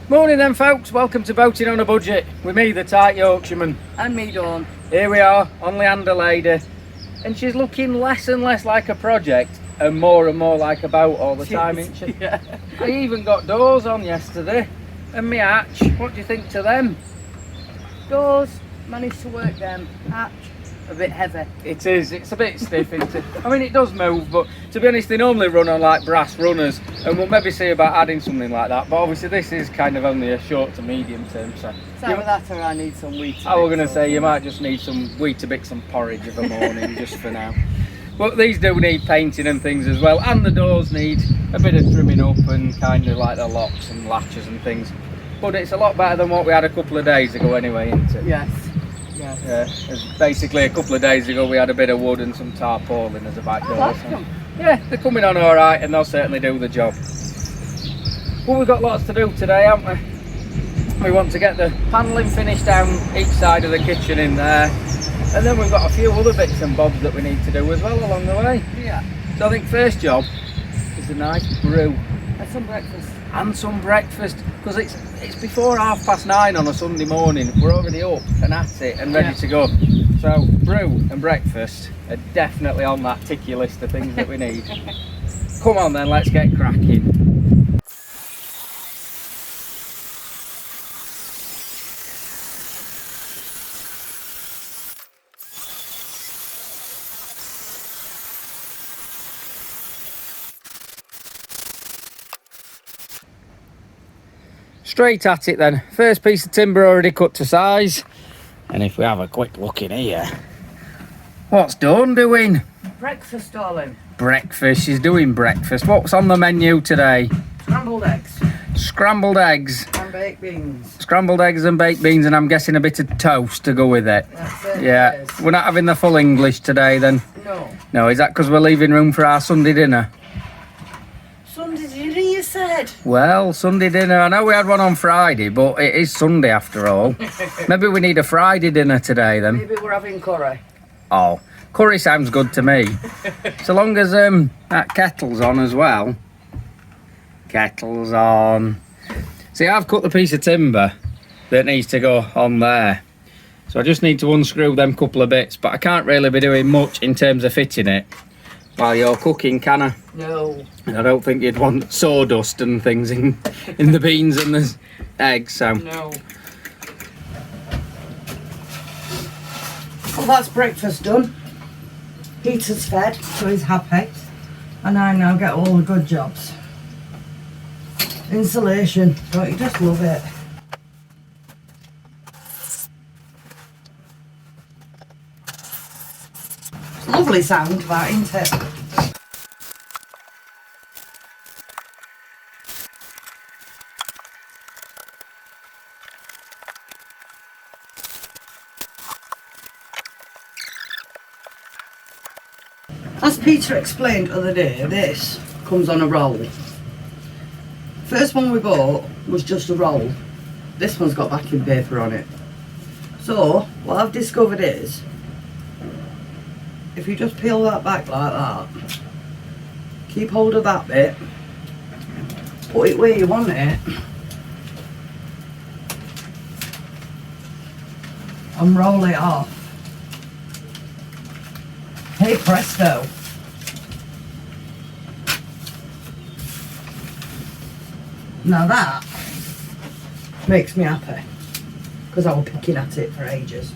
Morning then folks, welcome to Boating on a Budget with me, the Tight Yorkshireman. And me, Dawn. Here we are on Leander Lady, and she's looking less and less like a project and more like a boat all the time, isn't she? Yeah. I even got doors on yesterday and me hatch. What do you think to them? Doors, managed to work them. Hatch, a bit heavy. It is, it's a bit stiff, isn't it? I mean, it does move, but to be honest, they normally run on like brass runners, and we'll maybe see about adding something like that, but obviously this is kind of only a short to medium term, so... It's either that or I need some Weetabix. I was going to say, you might just need some Weetabix and porridge of a morning, just for now. But these do need painting and things as well, and the doors need a bit of trimming up and kind of like the locks and latches and things. But it's a lot better than what we had a couple of days ago anyway, isn't it? Yes. Yes. Yeah, basically a couple of days ago we had a bit of wood and some tarpaulin as a back door. That's So, them. yeah, they're coming on all right, and they'll certainly do the job. Well, we've got lots to do today, haven't we? We want to get the panelling finished down each side of the kitchen in there, and then we've got a few other bits and bobs that we need to do as well along the way. Yeah. So I think first job is a nice brew. And some breakfast. And some breakfast, because it's before 9:30 on a Sunday morning. We're already up and at it and ready to go. So brew and breakfast are definitely on that ticky list of things that we need. Come on then, let's get cracking. Straight at it then. First piece of timber already cut to size. And if we have a quick look in here, what's Dawn doing? Breakfast, darling. Breakfast. She's doing breakfast. What's on the menu today? Scrambled eggs. Scrambled eggs. And baked beans. Scrambled eggs and baked beans, and I'm guessing a bit of toast to go with it. That's it. Yeah. Yes. We're not having the full English today then? No. No, is that because we're leaving room for our Sunday dinner? Sunday dinner, you said? Well, Sunday dinner, I know we had one on Friday, but it is Sunday after all. Maybe we need a Friday dinner today then. Maybe we're having curry. Oh, curry sounds good to me. So long as that kettle's on as well. Kettle's on. See, I've cut the piece of timber that needs to go on there. So I just need to unscrew them couple of bits, but I can't really be doing much in terms of fitting it while you're cooking, can I? No. I don't think you'd want sawdust and things in the beans and the eggs, so. No. Well, that's breakfast done. Peter's fed, so he's happy. And I now get all the good jobs. Insulation. Don't you just love it? It's a lovely sound, that, isn't it? As Peter explained the other day, this comes on a roll. First one we bought was just a roll. This one's got backing paper on it. So, what I've discovered is, if you just peel that back like that, keep hold of that bit, put it where you want it, and roll it off. Hey presto. Now that makes me happy, because I was picking at it for ages.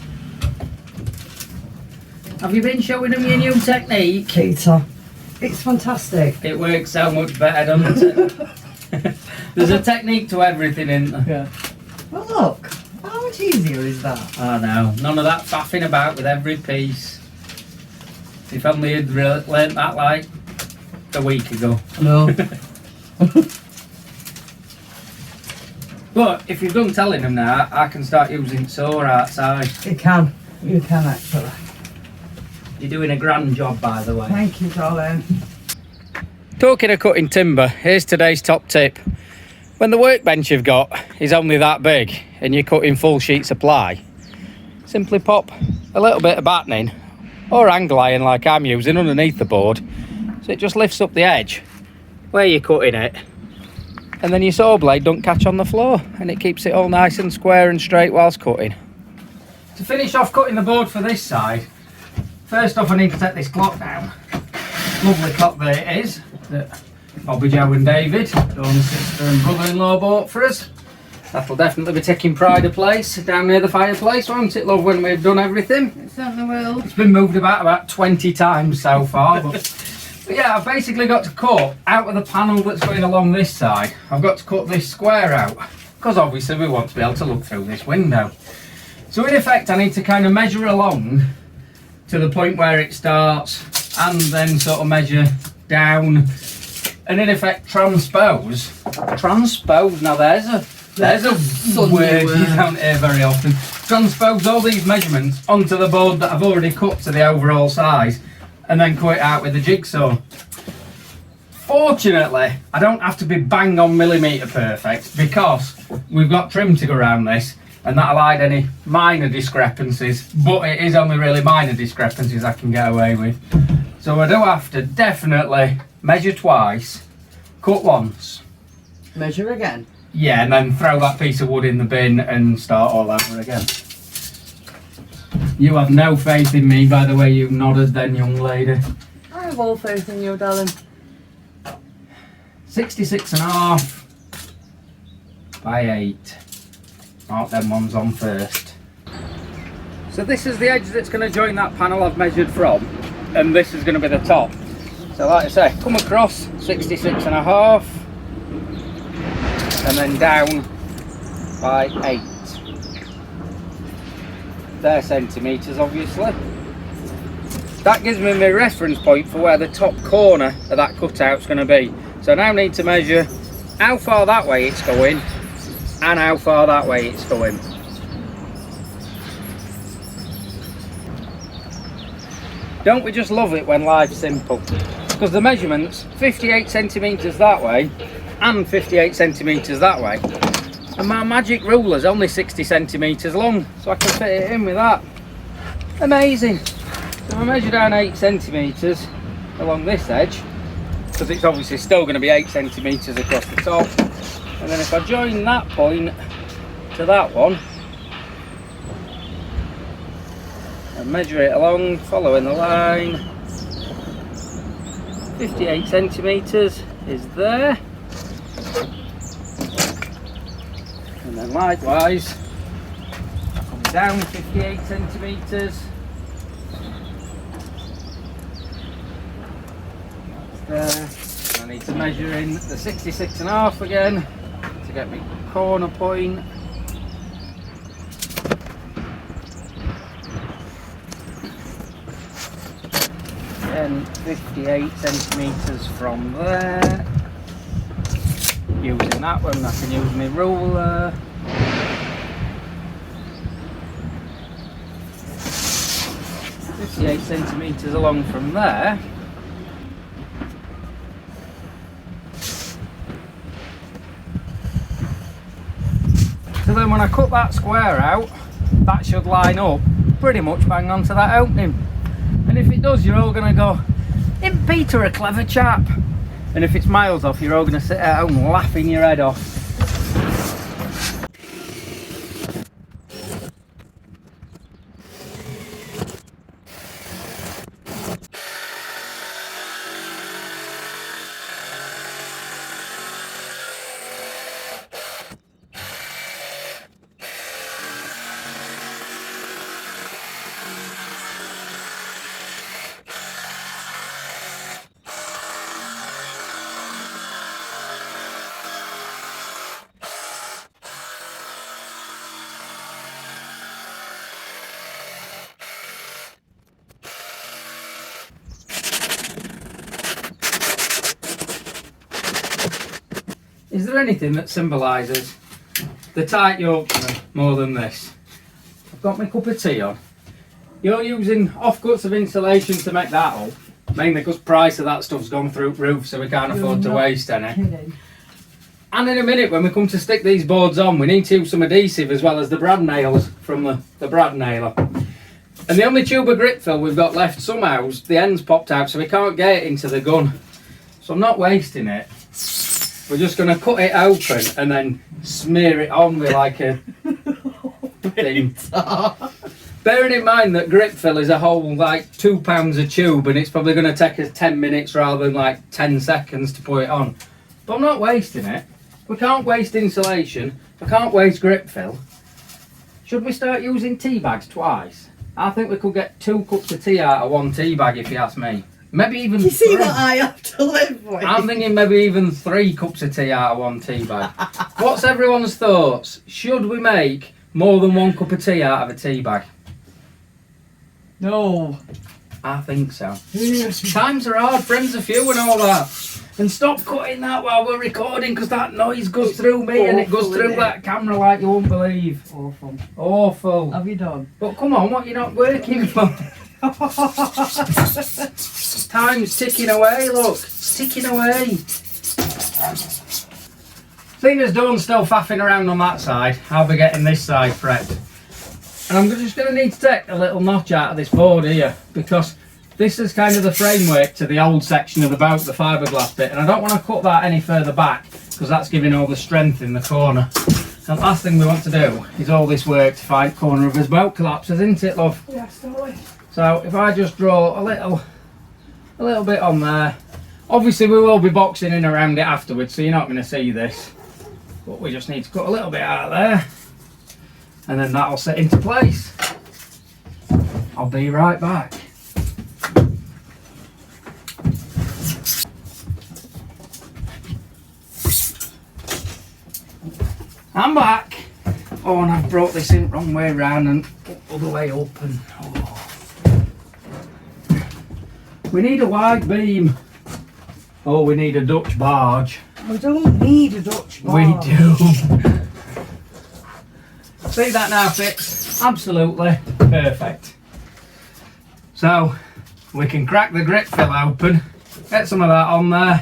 Have you been showing them your new technique? Peter, it's fantastic. It works so much better, doesn't it? There's a technique to everything, isn't there? Yeah. Well look, how much easier is that? I know. None of that faffing about with every piece. If only you'd learnt that like a week ago. No. But if you've done telling them now, I can start using saw outside. You can actually. You're doing a grand job, by the way. Thank you, darling. Talking of cutting timber, here's today's top tip. When the workbench you've got is only that big and you're cutting full sheets of ply, simply pop a little bit of battening or angle iron like I'm using underneath the board, so it just lifts up the edge where you're cutting it, and then your saw blade don't catch on the floor, and it keeps it all nice and square and straight whilst cutting. To finish off cutting the board for this side, first off I need to take this clock down. Lovely clock there it is, that Bobby, Joe and David, Dawn's sister and brother-in-law, bought for us. That'll definitely be taking pride of place down near the fireplace, won't it, love, when we've done everything? It certainly will. It's been moved about 20 times so far, but yeah, I've basically got to cut out of the panel that's going along this side. I've got to cut this square out, because obviously we want to be able to look through this window. So in effect I need to kind of measure along to the point where it starts, and then sort of measure down, and in effect transpose, now there's a word you don't hear very often. Transpose all these measurements onto the board that I've already cut to the overall size, and then cut it out with the jigsaw. Fortunately, I don't have to be bang on millimetre perfect, because we've got trim to go around this, and that'll hide any minor discrepancies, but it is only really minor discrepancies I can get away with. So I do have to definitely measure twice, cut once. Measure again? Yeah, and then throw that piece of wood in the bin and start all over again. You have no faith in me by the way you nodded then, young lady. I have all faith in you, darling. 66.5 by 8. Mark them ones on first. So this is the edge that's going to join that panel I've measured from, and this is going to be the top. So like I say, come across 66.5 and then down by 8. They're centimetres obviously. That gives me my reference point for where the top corner of that cutout's going to be. So I now need to measure how far that way it's going and how far that way it's going. Don't we just love it when life's simple? Because the measurements, 58 centimetres that way and 58 centimetres that way, and my magic ruler's only 60 centimetres long, so I can fit it in with that. Amazing. So I measure down 8 centimetres along this edge, because it's obviously still going to be 8 centimetres across the top, and then if I join that point to that one and measure it along following the line, 58 centimetres is there, and then likewise come down 58 centimetres, that's there. I need to measure in the 66.5 again to get my corner point. Again, 58 centimetres from there. Using that one, I can use my ruler. .58 centimetres along from there. So then when I cut that square out, that should line up pretty much bang onto that opening. And if it does, you're all going to go, isn't Peter a clever chap? And if it's miles off, you're all going to sit at home laughing your head off. Is there anything that symbolises the Tight Yorkshireman more than this? I've got my cup of tea on. You're using offcuts of insulation to make that up, mainly because the price of that stuff's gone through the roof, so we can't afford to waste any. Kidding. And in a minute when we come to stick these boards on, we need to use some adhesive as well as the brad nails from the brad nailer. And the only tube of grip fill we've got left, somehow the end's popped out, so we can't get it into the gun. So I'm not wasting it. we're just going to cut it open and then smear it on with like a thing. Bearing in mind that grip fill is a whole like £2 a tube, and it's probably going to take us 10 minutes rather than like 10 seconds to put it on. But I'm not wasting it. We can't waste insulation. We can't waste grip fill. Should we start using tea bags twice? I think we could get 2 cups of tea out of 1 tea bag, if you ask me. Maybe even You see 3. what I have to live with? I'm thinking maybe even 3 cups of tea out of 1 tea bag. What's everyone's thoughts? Should we make more than 1 cup of tea out of a tea bag? No. I think so. Times are hard, friends are few and all that. And stop cutting that while we're recording, because that noise goes through me and it goes through that camera like you won't believe. Awful. Awful. Have you done? But come on, what are you not working for? Time's ticking away, look. It's ticking away. Seeing as Dawn's still faffing around on that side, I'll be getting this side prepped. And I'm just going to need to take a little notch out of this board here, because this is kind of the framework to the old section of the boat, the fiberglass bit, and I don't want to cut that any further back because that's giving all the strength in the corner. And the last thing we want to do is all this work to find corner of his boat collapses, isn't it, love? Yes, darling. So if I just draw a little bit on there, obviously we will be boxing in around it afterwards, so you're not going to see this, but we just need to cut a little bit out of there, and then that'll set into place. I'll be right back. I'm back. Oh, and I've brought this in wrong way round and other way up, and we need a wide beam. Oh, we need a Dutch barge. We don't need a Dutch barge. We do. See that now, Fitz? Absolutely perfect. So we can crack the grip fill open, get some of that on there,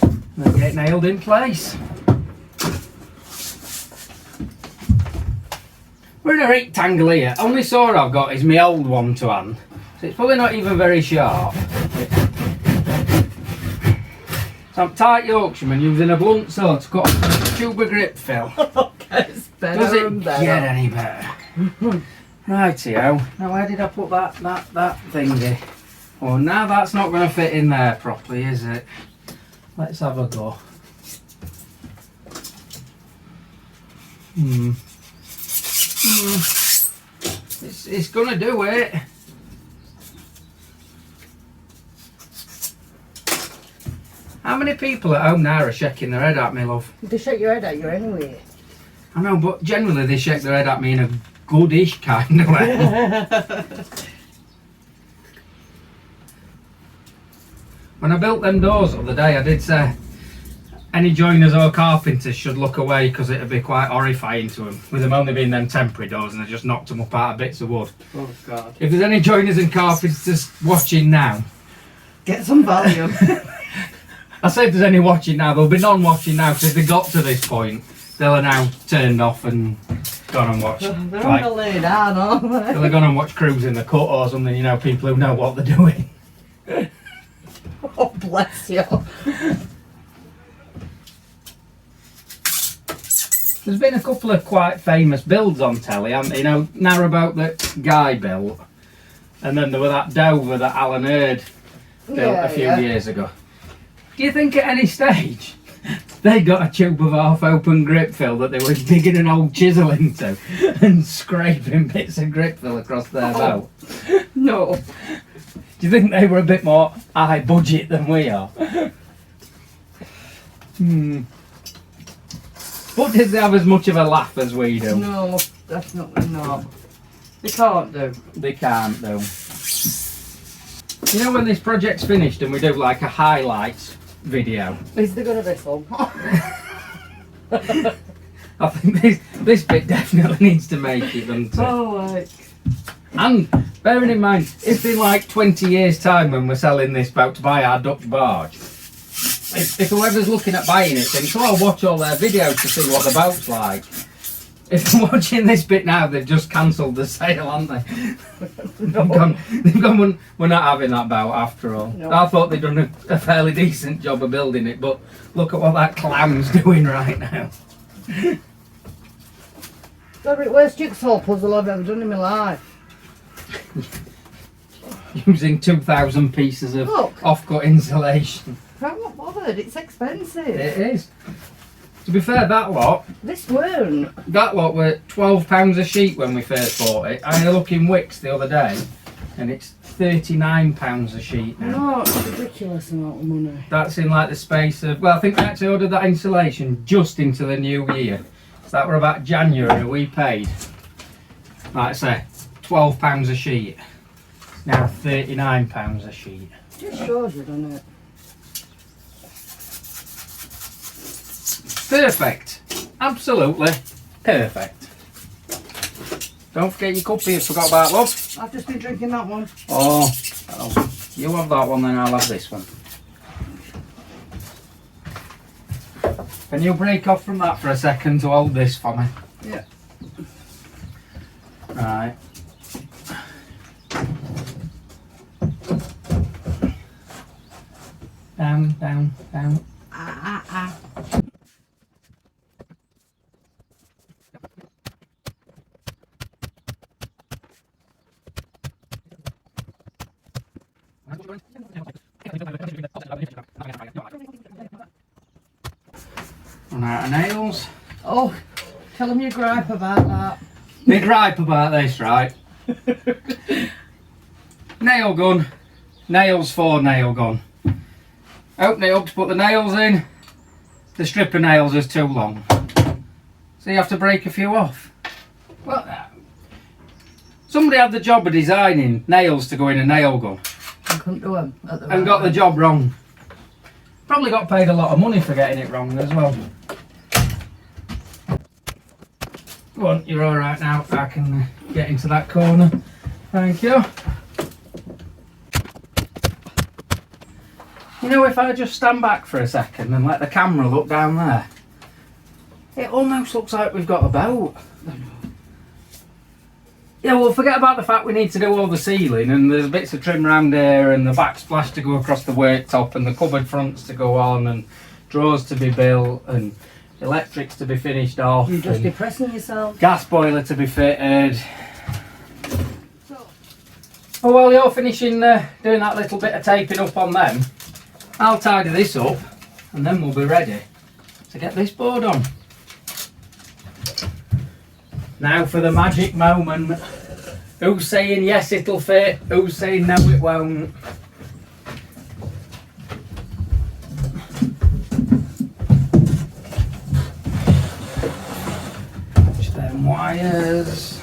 and then get it nailed in place. We're in a rectangle here. Only saw I've got is my old one to hand, so it's probably not even very sharp. So I'm Tight Yorkshireman using a blunt saw to cut a tube of grip fill. It's better. Does it and better. get any better? Rightio. Now where did I put that thingy? Oh, now that's not going to fit in there properly, is it? Let's have a go. It's going to do it. How many people at home now are shaking their head at me, love? They shake your head at you anyway. I know, but generally they shake their head at me in a goodish kind of way. When I built them doors the other day, I did say any joiners or carpenters should look away because it'd be quite horrifying to them, with them only being them temporary doors and I just knocked them up out of bits of wood. Oh God. If there's any joiners and carpenters watching now, Get some value. I say if there's any watching now, there'll be none watching now, because if they got to this point, they'll have now turned off and gone and watched. They're on the lay down, aren't they? They'll have gone and watched Cruise in the Cut or something, you know, people who know what they're doing. Oh, bless you. There's been a couple of quite famous builds on telly, haven't there? You know, Narrowboat that Guy built, and then there was that Dover that Alan Hurd built a few years ago. Do you think at any stage they got a tube of half-open grip fill that they were digging an old chisel into and scraping bits of grip fill across their boat? No. Do you think they were a bit more high budget than we are? But did they have as much of a laugh as we do? No, definitely not. They can't do. They can't do. You know when this project's finished and we do like a highlights video? Is there gonna be some? I think this bit definitely needs to make it, doesn't it? Oh, like. And bearing in mind, if in like 20 years time when we're selling this boat to buy our Dutch barge, if whoever's looking at buying it thinks, oh, I'll watch all their videos to see what the boat's like, If you're watching this bit now, they've just cancelled the sale, haven't they? They've gone, we're not having that boat after all. No. I thought they'd done a fairly decent job of building it, but look at what that clam's doing right now. The worst jigsaw puzzle I've ever done in my life. Using 2,000 pieces of off-cut insulation. I'm not bothered, it's expensive. It is. To be fair, that lot... This weren't. That lot were £12 a sheet when we first bought it. I had a look in Wicks the other day, and it's £39 a sheet now. No, it's a ridiculous amount of money. That's in like the space of... Well, I think we actually ordered that insulation just into the new year. So that were about January we paid, like I say, £12 a sheet. It's now £39 a sheet. Just shows you, doesn't it? Perfect. Absolutely perfect. Don't forget your cup here, forgot about, love. I've just been drinking that one. Oh, well, you have that one, then I'll have this one. Can you break off from that for a second to hold this for me? Yeah. Right. Down, down, down. Run out of nails. Oh, tell them your gripe about that. My gripe about this, right? Nail gun. Nails for nail gun. Open it up to put the nails in. The strip of nails is too long. So you have to break a few off. Well, somebody had the job of designing nails to go in a nail gun. I couldn't do them. And got the job wrong. Probably got paid a lot of money for getting it wrong as well. Go on, you're alright now. I can get into that corner. Thank you. You know, if I just stand back for a second and let the camera look down there, it almost looks like we've got a boat. Yeah, well, forget about the fact we need to do all the ceiling, and there's bits of trim around here, and the backsplash to go across the worktop, and the cupboard fronts to go on, and drawers to be built, and electrics to be finished off. You're just depressing yourself. Gas boiler to be fitted. Oh, while you're finishing doing that little bit of taping up on them, I'll tidy this up, and then we'll be ready to get this board on. Now for the magic moment. Who's saying yes it'll fit? Who's saying no it won't? Touch them wires.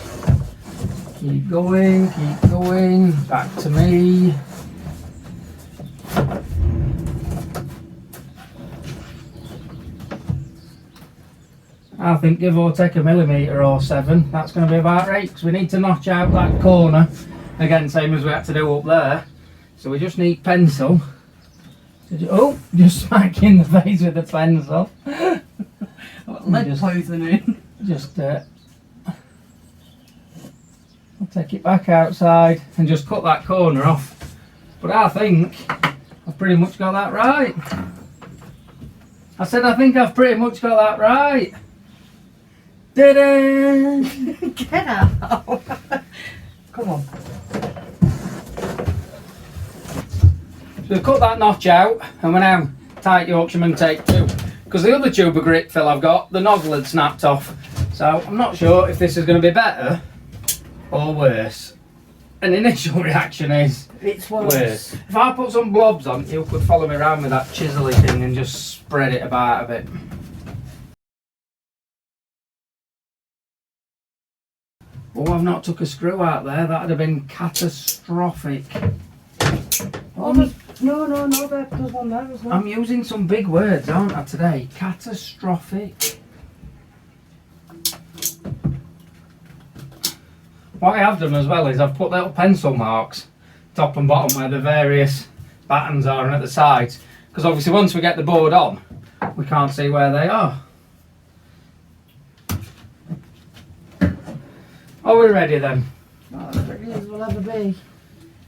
Keep going, keep going. Back to me. I think give or take a millimetre or 7, that's going to be about right, because we need to notch out that corner, again same as we had to do up there, so we just need pencil. Oh, just smack in the face with the pencil. Lead poisoning. Just I'll take it back outside and just cut that corner off, but I think I've pretty much got that right. I said I think I've pretty much got that right. Ta-da! Get out! Come on. So we've cut that notch out, and we're now Tight Yorkshireman take 2. Because the other tube of grit fill I've got, the nozzle had snapped off. So I'm not sure if this is going to be better or worse. An initial reaction is it's worse. If I put some blobs on, you could follow me around with that chisel thing and just spread it about a bit. Oh, I've not took a screw out there. That'd have been catastrophic. No, babe, there's one there as well. I'm using some big words, aren't I, today? Catastrophic. What I have done as well is I've put little pencil marks, top and bottom, where the various battens are and at the sides. Because obviously once we get the board on, we can't see where they are. Are we ready then? Oh, as ready as we'll ever be.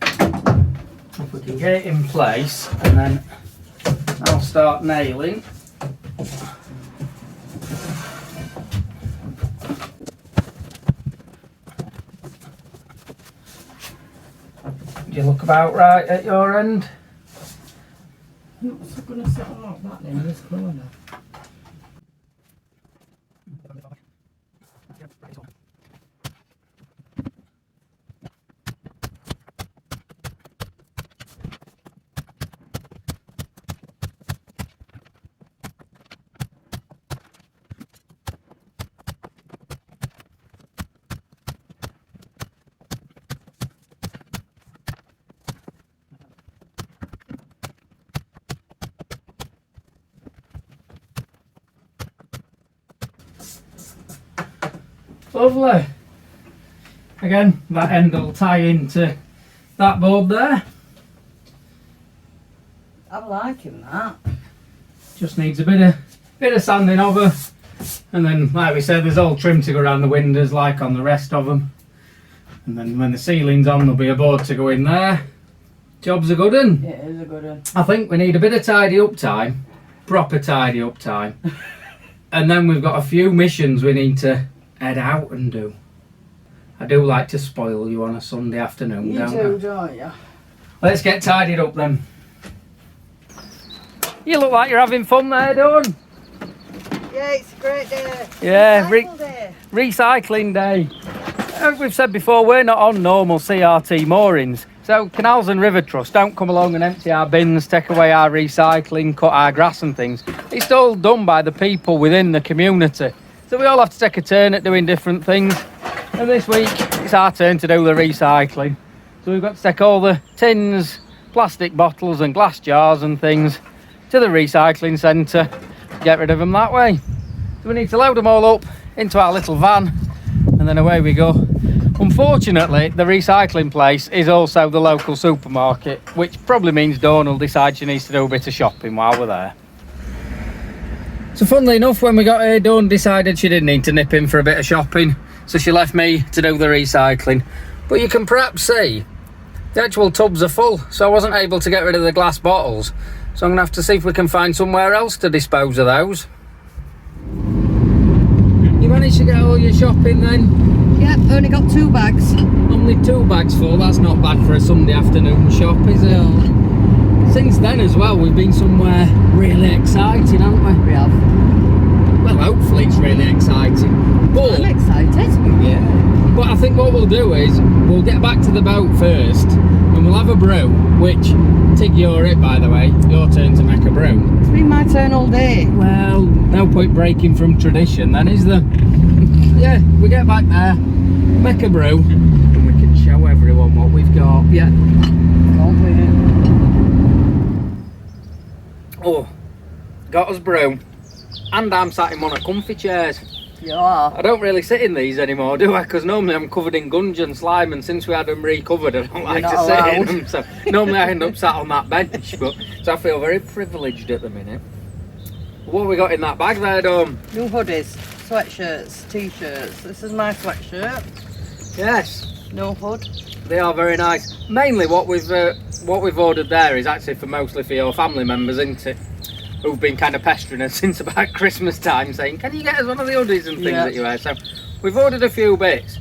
If we can get it in place, and then I'll start nailing. Do you look about right at your end? I'm not going to sit on like that in this corner. Lovely. Again, that end will tie into that board there. I'm liking that. Just needs a bit of sanding over, and then, like we said, there's all trim to go around the windows like on the rest of them. And then when the ceiling's on, there'll be a board to go in there. Job's a good one. It is a good one. I think we need a bit of tidy up time, proper tidy up time, and then we've got a few missions we need to head out and do. I do like to spoil you on a Sunday afternoon, You don't do, I? don't you? Let's get tidied up then. You look like you're having fun there, Dawn. Yeah, it's a great day. Yeah, Recycle day. recycling day. As we've said before, we're not on normal CRT moorings. So Canals and River Trust don't come along and empty our bins, take away our recycling, cut our grass and things. It's all done by the people within the community. So we all have to take a turn at doing different things. And this week, it's our turn to do the recycling. So we've got to take all the tins, plastic bottles and glass jars and things to the recycling centre, get rid of them that way. So we need to load them all up into our little van, and then away we go. Unfortunately, the recycling place is also the local supermarket, which probably means Dawn will decide she needs to do a bit of shopping while we're there. So funnily enough, when we got here, Dawn decided she didn't need to nip in for a bit of shopping, so she left me to do the recycling. But you can perhaps see the actual tubs are full, so I wasn't able to get rid of the glass bottles. So I'm going to have to see if we can find somewhere else to dispose of those. You managed to get all your shopping then? Yep, only got 2 bags. Only 2 bags full, that's not bad for a Sunday afternoon shop, is it? No. Since then as well, we've been somewhere really exciting, haven't we? We have. Well, hopefully it's really exciting. But, I'm excited. yeah. But I think what we'll do is, we'll get back to the boat first, and we'll have a brew, which, Tig, you're it by the way, your turn to make a brew. It's been my turn all day. Well, no point breaking from tradition then, is there? Yeah, we get back there, make a brew, and we can show everyone what we've got. Yeah. Can't wait. Oh, got us brew, and I'm sat in one of comfy chairs. You are. I don't really sit in these anymore, do I? Because normally I'm covered in gunge and slime, and since we had them recovered, I don't like to sit in them. So normally I end up sat on that bench, but so I feel very privileged at the minute. What have we got in that bag there, Dom? New hoodies, sweatshirts, t-shirts. This is my sweatshirt. Yes, No hood. they are very nice. Mainly what we've ordered there is actually mostly for your family members, isn't it? Who've been kind of pestering us since about Christmas time, saying, "Can you get us one of the hoodies and things that you wear?" So we've ordered a few bits,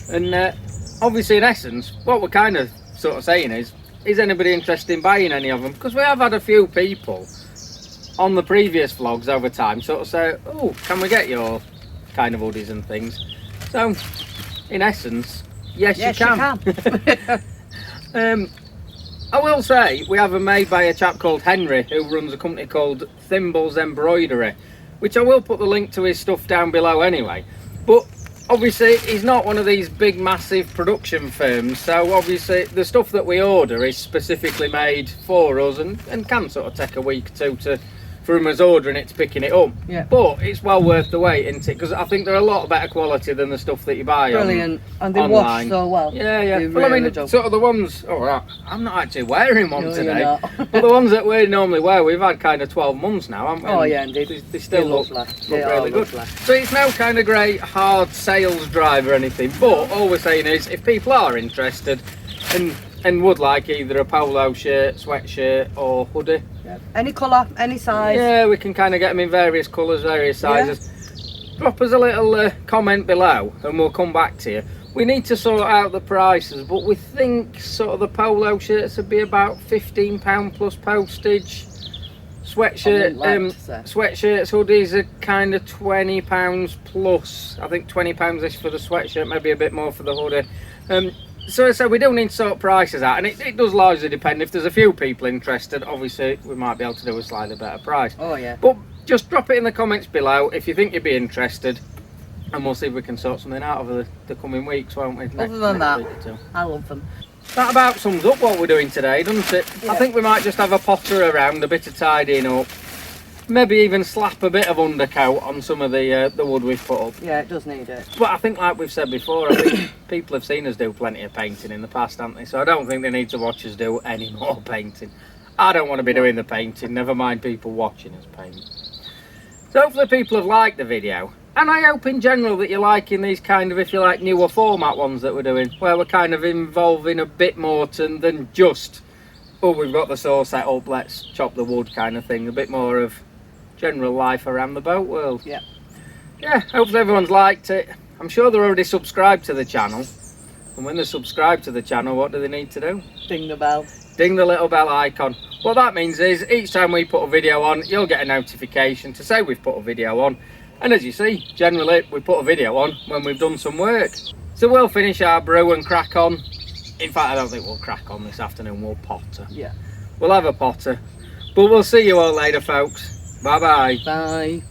and obviously, in essence, what we're kind of sort of saying is anybody interested in buying any of them? Because we have had a few people on the previous vlogs over time sort of say, "Oh, can we get your kind of hoodies and things?" So, in essence, yes, you can. I will say, we have them made by a chap called Henry, who runs a company called Thimbles Embroidery, which I will put the link to his stuff down below anyway. But obviously, he's not one of these big, massive production firms, so obviously the stuff that we order is specifically made for us and can sort of take a week or two from us ordering it to picking it up. Yeah. But it's well worth the wait, isn't it? Because I think they're a lot better quality than the stuff that you buy. Brilliant. And they wash online. so well. Yeah, yeah. They Well, I really mean, do. sort of the ones. Oh, I'm not actually wearing one No, today. you're not. But the ones that we normally wear, we've had kind of 12 months now, haven't we? Oh yeah, indeed. They still look lovely. They really are good. lovely. So it's no kind of great hard sales drive or anything. But all we're saying is, if people are interested and would like either a polo shirt, sweatshirt, or hoodie. Yeah. Any colour, any size. Yeah, we can kind of get them in various colours, various sizes. Drop us a little comment below and we'll come back to you. We need to sort out the prices, but we think sort of the polo shirts would be about £15 plus postage. Sweatshirt, sweatshirts, hoodies are kind of £20 plus. I think £20-ish for the sweatshirt, maybe a bit more for the hoodie. So we do need to sort prices out, and it does largely depend. If there's a few people interested, obviously we might be able to do a slightly better price. Oh yeah. But just drop it in the comments below if you think you'd be interested, and we'll see if we can sort something out over the coming weeks, won't we? Other than that, I love them. That about sums up what we're doing today, doesn't it? Yeah. I think we might just have a potter around, a bit of tidying up. Maybe even slap a bit of undercoat on some of the wood we've put up. Yeah, it does need it. But I think, like we've said before, I think people have seen us do plenty of painting in the past, haven't they? So I don't think they need to watch us do any more painting. I don't want to be doing the painting, never mind people watching us paint. So hopefully people have liked the video. And I hope in general that you're liking these kind of, if you like, newer format ones that we're doing, where we're kind of involving a bit more than just, oh, we've got the saw set up, let's chop the wood kind of thing. A bit more of general life around the boat world. Yeah. Yeah, hopefully everyone's liked it. I'm sure they're already subscribed to the channel. And when they're subscribed to the channel, what do they need to do? Ding the bell. Ding the little bell icon. What that means is each time we put a video on, you'll get a notification to say we've put a video on. And as you see, generally we put a video on when we've done some work. So we'll finish our brew and crack on. In fact, I don't think we'll crack on this afternoon, we'll potter. Yeah. We'll have a potter. But we'll see you all later, folks. Bye-bye. Bye.